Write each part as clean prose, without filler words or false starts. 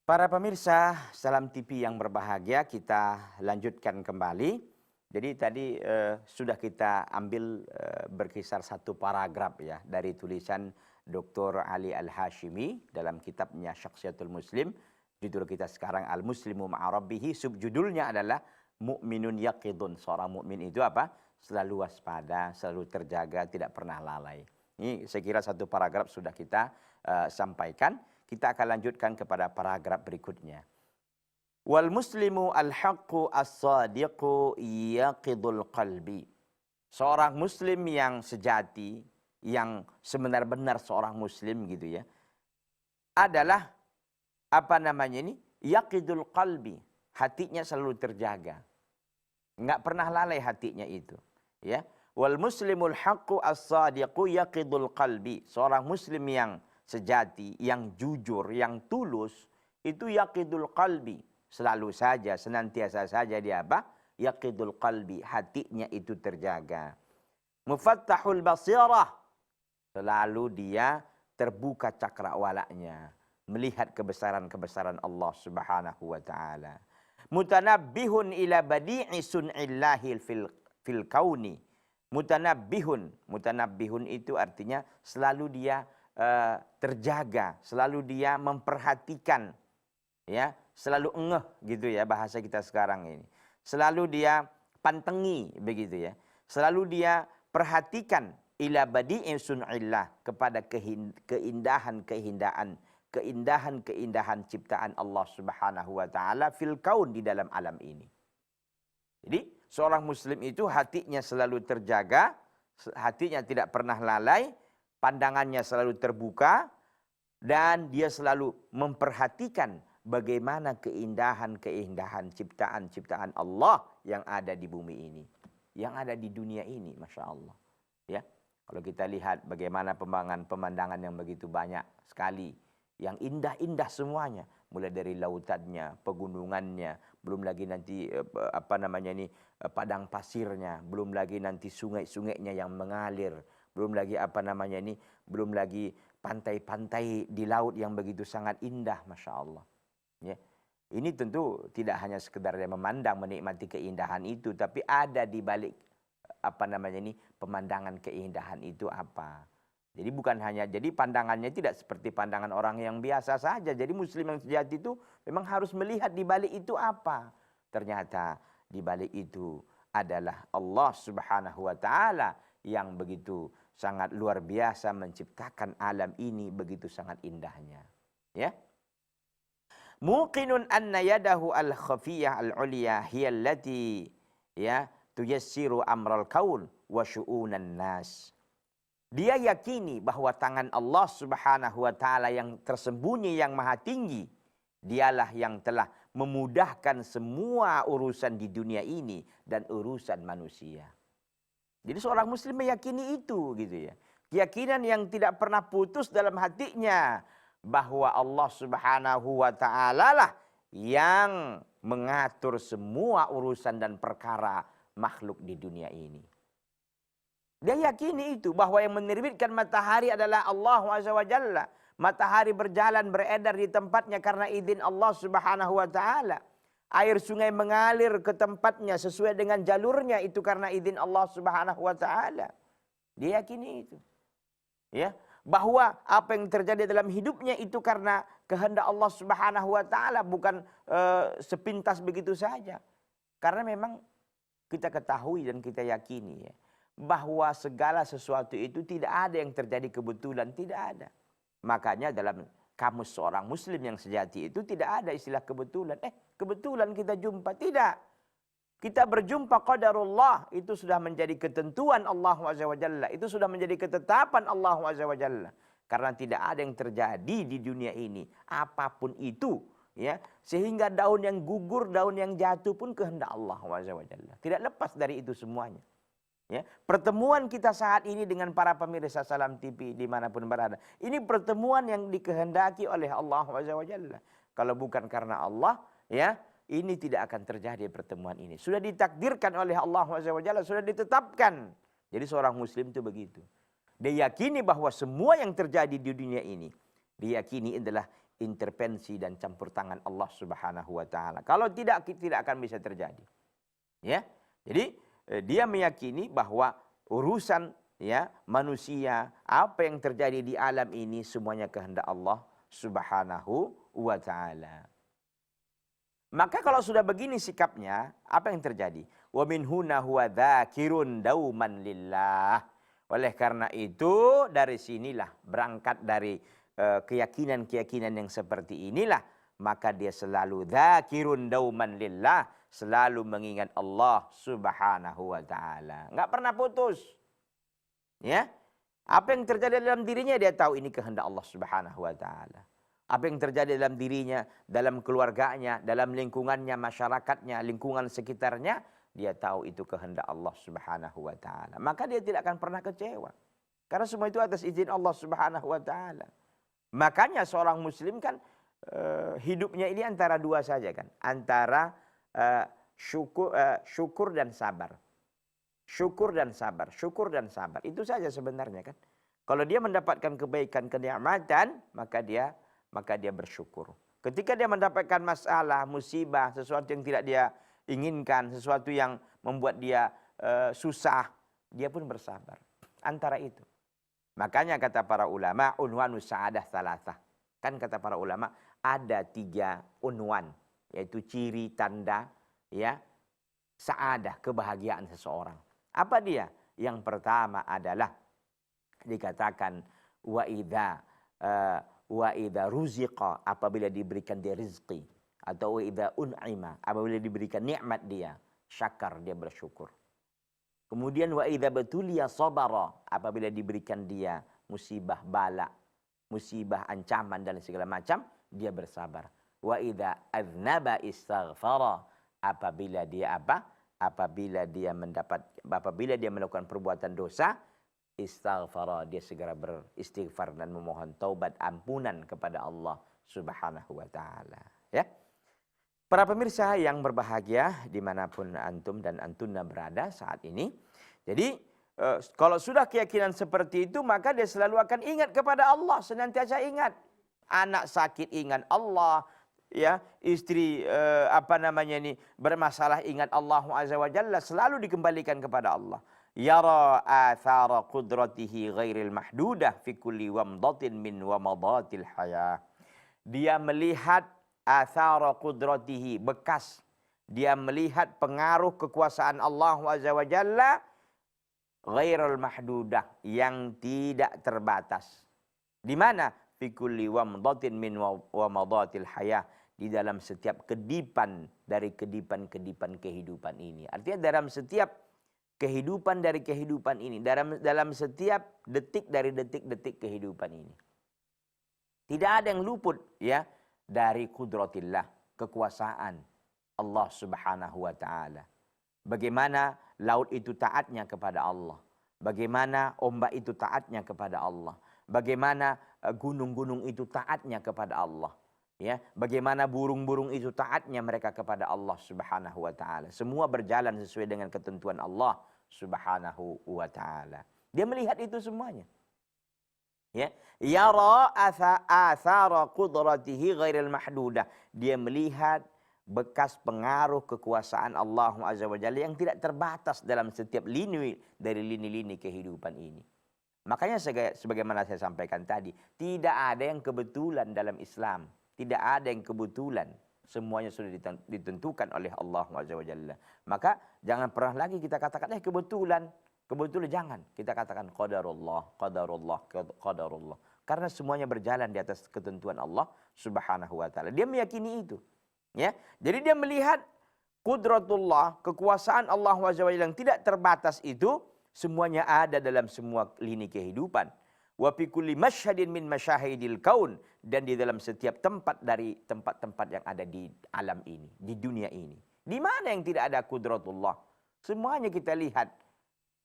Para pemirsa Salam TV yang berbahagia, kita lanjutkan kembali. Jadi tadi sudah kita ambil berkisar satu paragraf ya dari tulisan Dr. Ali Al-Hashimi dalam kitabnya Syakhsiyatul Muslim. Judul kita sekarang Al-Muslimu Ma'arabihi, subjudulnya adalah Mu'minun Yaqidun. Seorang mukmin itu apa? Selalu waspada, selalu terjaga, tidak pernah lalai. Ini saya kira satu paragraf sudah kita sampaikan. Kita akan lanjutkan kepada paragraf berikutnya. Wal muslimu al-haqqu as-sadiqu yaqidul qalbi. Seorang muslim yang sejati, yang sebenar-benar seorang muslim gitu ya, adalah apa namanya ini? Yaqidul qalbi. Hatinya selalu terjaga. Enggak pernah lalai hatinya itu, ya. Wal muslimul haqqu as-sadiqu yaqidul qalbi. Seorang muslim yang sejati, yang jujur, yang tulus, itu yaqidul qalbi. Selalu saja, senantiasa saja dia apa? Yaqidul qalbi, hatinya itu terjaga. Mufattahul basirah, selalu dia terbuka cakrawalanya, melihat kebesaran-kebesaran Allah Subhanahu wa taala. Mutanabbihun ila badi'i sun'illahi fil kauni. Mutanabbihun itu artinya selalu dia terjaga, selalu dia memperhatikan, ya, selalu ngeh gitu ya bahasa kita sekarang ini. Selalu dia pantengi begitu ya. Selalu dia perhatikan ila badi'i sun'illah, kepada keindahan ciptaan Allah Subhanahu wa taala fil kaun, di dalam alam ini. Jadi seorang muslim itu hatinya selalu terjaga, hatinya tidak pernah lalai, pandangannya selalu terbuka, dan dia selalu memperhatikan bagaimana keindahan ciptaan Allah yang ada di bumi ini, yang ada di dunia ini, Masya Allah. Ya, kalau kita lihat bagaimana pemandangan yang begitu banyak sekali, yang indah-indah semuanya, mulai dari lautannya, pegunungannya, belum lagi nanti padang pasirnya, belum lagi nanti sungai-sungainya yang mengalir, belum lagi belum lagi pantai-pantai di laut yang begitu sangat indah, Masya Allah. Ya. Ini tentu tidak hanya sekedar dia memandang, menikmati keindahan itu, tapi ada di balik pemandangan keindahan itu apa. Jadi bukan hanya, jadi pandangannya tidak seperti pandangan orang yang biasa saja. Jadi muslim yang sejati itu memang harus melihat di balik itu apa. Ternyata di balik itu adalah Allah Subhanahu wa taala yang begitu sangat luar biasa menciptakan alam ini begitu sangat indahnya. Ya. Muqinun anna yadahu al-khafiyah al-ulya hiya allati tuyassiru amral kaun wa syu'unan nas. Dia yakini bahwa tangan Allah Subhanahu wa taala yang tersembunyi, yang maha tinggi, dialah yang telah memudahkan semua urusan di dunia ini dan urusan manusia. Jadi seorang muslim meyakini itu gitu ya. Keyakinan yang tidak pernah putus dalam hatinya bahwa Allah Subhanahu wa taala lah yang mengatur semua urusan dan perkara makhluk di dunia ini. Dia yakini itu bahwa yang menerbitkan matahari adalah Allah Azza wa Jalla. Matahari berjalan beredar di tempatnya karena izin Allah Subhanahu wa taala. Air sungai mengalir ke tempatnya sesuai dengan jalurnya, itu karena izin Allah Subhanahu wa taala. Dia yakini itu. Ya, bahwa apa yang terjadi dalam hidupnya itu karena kehendak Allah Subhanahu wa taala, bukan sepintas begitu saja. Karena memang kita ketahui dan kita yakini ya, bahwa segala sesuatu itu tidak ada yang terjadi kebetulan, tidak ada. Makanya dalam kamus seorang muslim yang sejati itu tidak ada istilah kebetulan. Kebetulan kita jumpa, tidak. Kita berjumpa qadarullah, itu sudah menjadi ketentuan Allah Azza wa Jalla. Itu sudah menjadi ketetapan Allah Azza wa Jalla. Karena tidak ada yang terjadi di dunia ini, apapun itu, ya, sehingga daun yang gugur, daun yang jatuh pun kehendak Allah Azza wa Jalla. Tidak lepas dari itu semuanya. Ya, pertemuan kita saat ini dengan para pemirsa Salam TV dimanapun berada, ini pertemuan yang dikehendaki oleh Allah Azza wa Jalla. Kalau bukan karena Allah, ya, ini tidak akan terjadi pertemuan ini. Sudah ditakdirkan oleh Allah Azza wa Jalla, sudah ditetapkan. Jadi seorang muslim itu begitu. Dia yakini bahwa semua yang terjadi di dunia ini, dia yakini adalah intervensi dan campur tangan Allah Subhanahu wa taala. Kalau tidak akan bisa terjadi. Ya. Jadi dia meyakini bahwa urusan ya manusia, apa yang terjadi di alam ini semuanya kehendak Allah Subhanahu wa taala. Maka kalau sudah begini sikapnya, apa yang terjadi? Wa min huna huwa dzakirun dauman lillah. Oleh karena itu dari sinilah berangkat dari keyakinan-keyakinan yang seperti inilah, maka dia selalu dzakirun dauman lillah, selalu mengingat Allah Subhanahu wa taala. Enggak pernah putus. Ya. Apa yang terjadi dalam dirinya dia tahu ini kehendak Allah Subhanahu wa taala. Apa yang terjadi dalam dirinya, dalam keluarganya, dalam lingkungannya, masyarakatnya, lingkungan sekitarnya, dia tahu itu kehendak Allah Subhanahu wa taala. Maka dia tidak akan pernah kecewa. Karena semua itu atas izin Allah Subhanahu wa taala. Makanya seorang muslim kan hidupnya ini antara dua saja kan, antara syukur dan sabar. Syukur dan sabar, syukur dan sabar. Itu saja sebenarnya kan. Kalau dia mendapatkan kebaikan, kenikmatan, maka dia bersyukur. Ketika dia mendapatkan masalah, musibah, sesuatu yang tidak dia inginkan, sesuatu yang membuat dia susah, dia pun bersabar. Antara itu. Makanya kata para ulama, unwanus sa'adah thalatha. Kan kata para ulama, ada 3 unwan, yaitu ciri tanda ya sa'adah, kebahagiaan seseorang. Apa dia? Yang pertama adalah dikatakan wa idza ruziqa, apabila diberikan dia rezeki, atau wa idza un'ima, apabila diberikan nikmat dia syakar, dia bersyukur. Kemudian wa idza batuliya sabara, apabila diberikan dia musibah bala, musibah ancaman dan segala macam, dia bersabar. Wa idza aznaba istaghfara, apabila dia apabila dia melakukan perbuatan dosa, istaghfara, dia segera beristighfar dan memohon taubat ampunan kepada Allah Subhanahu wa taala. Ya. Para pemirsa yang berbahagia dimanapun antum dan antuna berada saat ini. Jadi kalau sudah keyakinan seperti itu, maka dia selalu akan ingat kepada Allah, senantiasa ingat. Anak sakit ingat Allah, ya, istri bermasalah ingat Allah Azza wa Jalla, selalu dikembalikan kepada Allah. Yara athara qudratihi ghairil mahdudah fi kulli wamdatin min wamadatil hayah. Dia melihat athara qudratihi, bekas. Dia melihat pengaruh kekuasaan Allah Azza wa Jalla ghairil mahdudah, yang tidak terbatas. Di mana? Fi kulli wamdatin min wamadatil hayah, di dalam setiap kedipan dari kedipan-kedipan kehidupan ini. Artinya dalam setiap kehidupan dari kehidupan ini, dalam setiap detik dari detik-detik kehidupan ini. Tidak ada yang luput ya dari kudratillah, kekuasaan Allah Subhanahu wa taala. Bagaimana laut itu taatnya kepada Allah, bagaimana ombak itu taatnya kepada Allah, bagaimana gunung-gunung itu taatnya kepada Allah. Ya, bagaimana burung-burung itu taatnya mereka kepada Allah Subhanahu wa taala. Semua berjalan sesuai dengan ketentuan Allah Subhanahu wa taala. Dia melihat itu semuanya. Ya, yara athara qudratihi ghairil mahdudah. Dia melihat bekas pengaruh kekuasaan Allah Azza wa Jalla yang tidak terbatas dalam setiap lini dari lini-lini kehidupan ini. Makanya sebagaimana saya sampaikan tadi, tidak ada yang kebetulan dalam Islam. Tidak ada yang kebetulan. Semuanya sudah ditentukan oleh Allah Azza wa Jalla. Maka jangan pernah lagi kita katakan kebetulan. Kebetulan jangan. Kita katakan qadarullah, qadarullah, qadarullah. Karena semuanya berjalan di atas ketentuan Allah Subhanahu wa taala. Dia meyakini itu. Ya. Jadi dia melihat qudratullah, kekuasaan Allah Azza wa Jalla yang tidak terbatas itu semuanya ada dalam semua lini kehidupan. Wa fi kulli masyhadin min masyahidil kaun, dan di dalam setiap tempat dari tempat-tempat yang ada di alam ini, di dunia ini. Di mana yang tidak ada kudratullah? Semuanya kita lihat.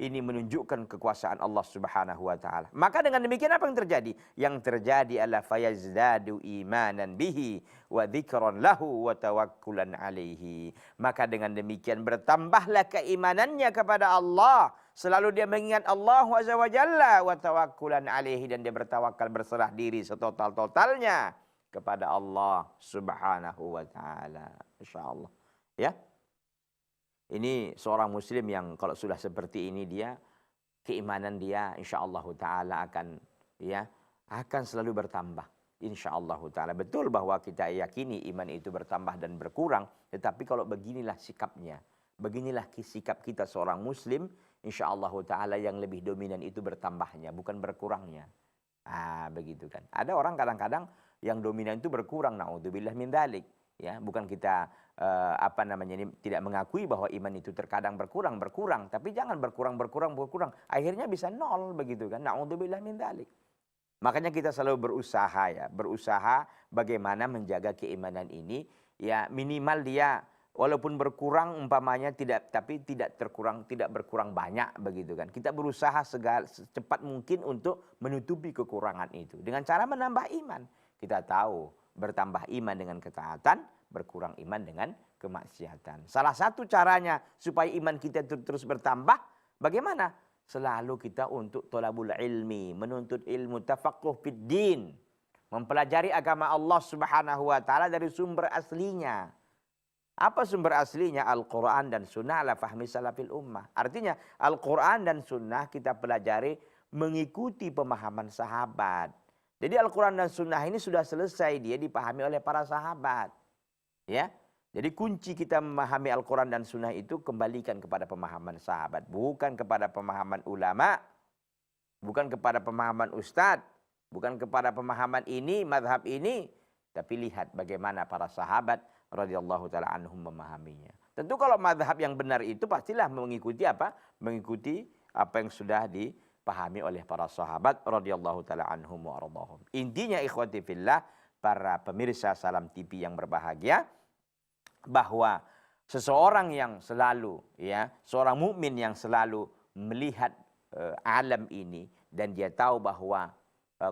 Ini menunjukkan kekuasaan Allah Subhanahu wa taala. Maka dengan demikian apa yang terjadi? Yang terjadi adalah fayazdadu imanan bihi wa dzikran lahu wa tawakkulan alaihi. Maka dengan demikian bertambahlah keimanannya kepada Allah. Selalu dia mengingat Allah Azza wa Jalla wa tawakkulan alaihi, dan dia bertawakal, berserah diri setotal-totalnya kepada Allah Subhanahu wa taala. Insyaallah. Ya. Ini seorang muslim yang kalau sudah seperti ini dia keimanan dia insyaallah taala akan selalu bertambah. Insyaallah taala. Betul bahwa kita yakini iman itu bertambah dan berkurang, tetapi kalau beginilah sikapnya, beginilah sikap kita seorang muslim, insyaallah taala yang lebih dominan itu bertambahnya, bukan berkurangnya. Begitu kan. Ada orang kadang-kadang yang dominan itu berkurang, naudzubillah min dzalik. Ya, bukan kita ini tidak mengakui bahwa iman itu terkadang berkurang, tapi jangan berkurang. Akhirnya bisa nol begitu kan. Naudzubillah min dzalik. Makanya kita selalu berusaha bagaimana menjaga keimanan ini, ya minimal dia walaupun berkurang umpamanya tidak berkurang banyak begitu kan. Kita berusaha secepat mungkin untuk menutupi kekurangan itu dengan cara menambah iman. Kita tahu bertambah iman dengan ketaatan, berkurang iman dengan kemaksiatan. Salah satu caranya supaya iman kita terus bertambah, bagaimana? Selalu kita untuk thalabul ilmi, menuntut ilmu, tafaqquh fid din, mempelajari agama Allah Subhanahu wa taala dari sumber aslinya. Apa sumber aslinya? Al-Quran dan Sunnah ala fahmi salafil ummah. Artinya Al-Quran dan Sunnah kita pelajari mengikuti pemahaman sahabat. Jadi Al-Quran dan Sunnah ini sudah selesai dia dipahami oleh para sahabat. Ya, jadi kunci kita memahami Al-Quran dan Sunnah itu kembalikan kepada pemahaman sahabat, bukan kepada pemahaman ulama, bukan kepada pemahaman ustadz, bukan kepada pemahaman ini, mazhab ini, tapi lihat bagaimana para sahabat radhiyallahu taala anhum memahaminya. Tentu kalau mazhab yang benar itu pastilah mengikuti apa? Mengikuti apa yang sudah dipahami oleh para sahabat radhiyallahu taala anhum wa ardhahum. Intinya ikhwati fillah, para pemirsa Salam TV yang berbahagia, bahwa seseorang yang selalu seorang mukmin yang selalu melihat alam ini dan dia tahu bahwa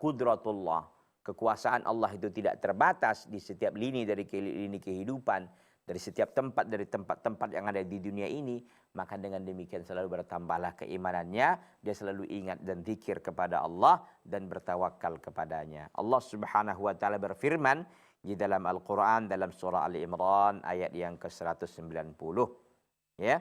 qudratullah, kekuasaan Allah itu tidak terbatas di setiap lini dari lini kehidupan, dari setiap tempat dari tempat-tempat yang ada di dunia ini, maka dengan demikian selalu bertambahlah keimanannya, dia selalu ingat dan zikir kepada Allah dan bertawakal kepadanya. Allah Subhanahu wa taala berfirman di dalam Al-Quran, dalam surah Ali Imran ayat yang ke-190. Ya.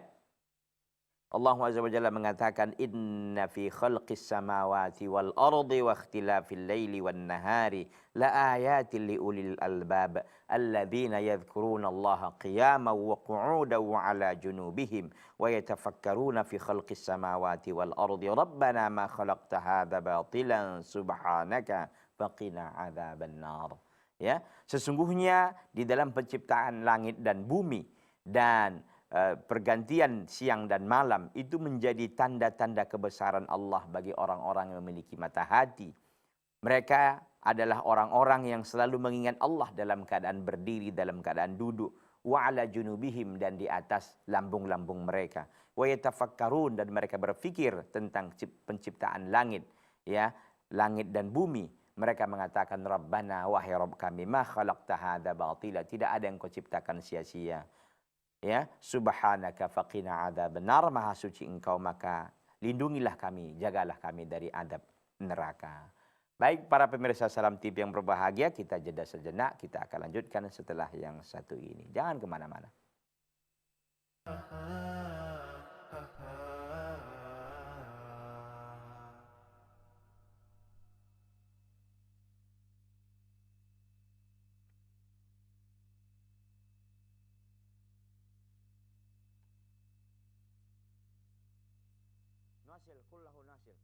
Allah Azza wa Jalla mengatakan, inna fi khalqis samawati wal ardi wa ikhtilafil laili wan nahari la ayatin li ulil albab alladzina yadhkuruna Allaha qiyaman wa qu'udan wa ala junubihim wa yatafakkaruna fi khalqis samawati wal ardi rabbana ma khalaqta hadza batilan subhanaka faqina adzaban nar. Ya, sesungguhnya di dalam penciptaan langit dan bumi dan pergantian siang dan malam itu menjadi tanda-tanda kebesaran Allah bagi orang-orang yang memiliki mata hati. Mereka adalah orang-orang yang selalu mengingat Allah dalam keadaan berdiri, dalam keadaan duduk, wa ala junubihim, dan di atas lambung-lambung mereka. Wa yatafakkarun, dan mereka berfikir tentang penciptaan langit, ya, langit dan bumi. Mereka mengatakan, Rabbana, wahai Rabb kami, ma khalaqta hadza batila, tidak ada yang kau ciptakan sia-sia. Ya, subhanaka faqina adzaban nar, maha suci engkau maka lindungilah kami, jagalah kami dari adab neraka. Baik para pemirsa Salam TV yang berbahagia, kita jeda sejenak, kita akan lanjutkan setelah yang satu ini. Jangan kemana-mana. Nasil, kullahu nasil.